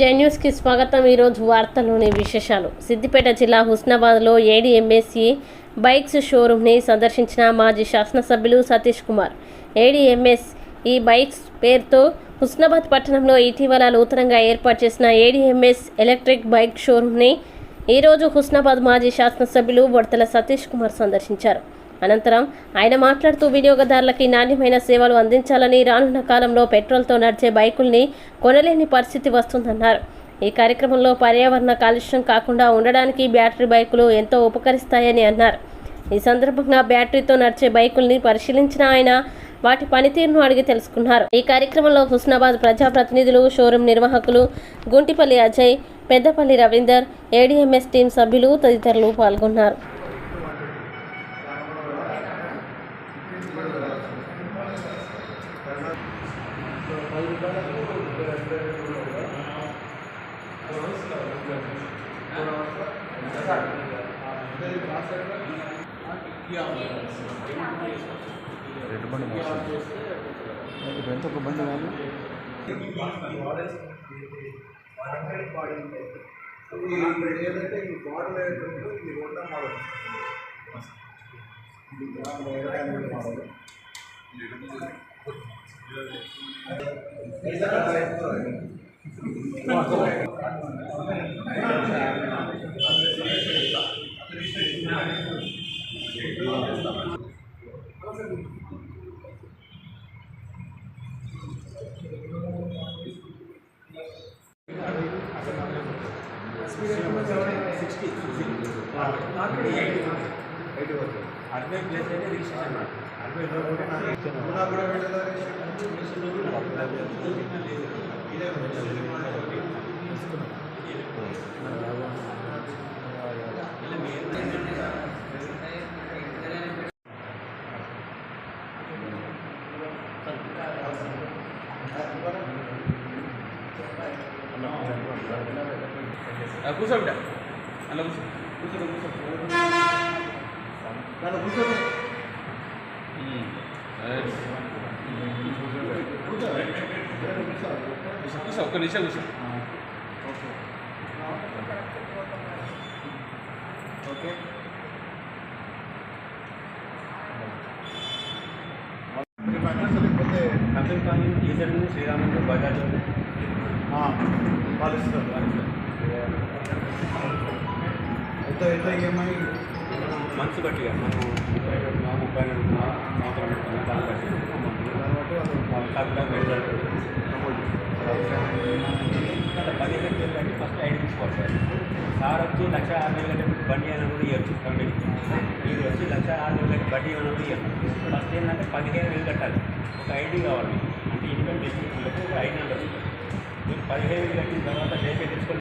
జై న్యూస్కి స్వాగతం. ఈరోజు వార్తల్లోని విశేషాలు. సిద్దిపేట జిల్లా హుస్నాబాద్లో ఏడీఎంఎస్సి బైక్స్ షోరూమ్ని సందర్శించిన మాజీ శాసనసభ్యులు సతీష్ కుమార్. ఏడీఎంఎస్ ఈ బైక్స్ పేరుతో హుస్నాబాద్ పట్టణంలో ఇటీవల నూతనంగా ఏర్పాటు చేసిన ఏడీఎంఎస్ ఎలక్ట్రిక్ బైక్ షోరూమ్ని ఈరోజు హుస్నాబాద్ మాజీ శాసనసభ్యులు బొడతల సతీష్ కుమార్ సందర్శించారు. అనంతరం ఆయన మాట్లాడుతూ వినియోగదారులకి నాణ్యమైన సేవలు అందించాలని, రానున్న కాలంలో పెట్రోల్తో నడిచే బైకుల్ని కొనలేని పరిస్థితి వస్తుందన్నారు. ఈ కార్యక్రమంలో పర్యావరణ కాలుష్యం కాకుండా ఉండడానికి బ్యాటరీ బైకులు ఎంతో ఉపకరిస్తాయని అన్నారు. ఈ సందర్భంగా బ్యాటరీతో నడిచే బైకుల్ని పరిశీలించిన ఆయన వాటి పనితీరును అడిగి తెలుసుకున్నారు. ఈ కార్యక్రమంలో హుస్నాబాద్ ప్రజాప్రతినిధులు, షోరూం నిర్వాహకులు గుంటిపల్లి అజయ్, పెద్దపల్లి రవీందర్, ఏడీఎంఎస్ టీం సభ్యులు తదితరులు పాల్గొన్నారు. ఎంత ఒక బండి కాదు ఏదంటే ఈ బాడీ ఇది హోండా మోడల్ కూర్చో బిడ్డ అలా కూర్చో కూర్చో ఒక్క నిమిషం కూర్చో. Okay company diesel Sriramulu Bajaj ఎంత ఈఎంఐ మంత్స్ బట్టిగా మనం 30 సంవత్సరాలు దాన్ని బట్టి 15,000 కట్టి ఫస్ట్ ఐడి తీసుకోవాలి సార్ వచ్చి 1,06,000 కట్టి బండి అయినా కూడా ఇవ్వచ్చు కంపెనీకి. ఇది వచ్చి 1,06,000 కట్టి బడ్డీ అయినా కూడా ఇవ్వచ్చు. ఫస్ట్ ఏంటంటే 15,000 కట్టాలి. ఒక ఐడి కావాలి, అంటే ఇన్కమ్ డిస్ట్రిబ్యూషన్లకు ఒక ఐడి నెంబర్. మీరు 15,000 కట్టిన తర్వాత డేట్ తీసుకొని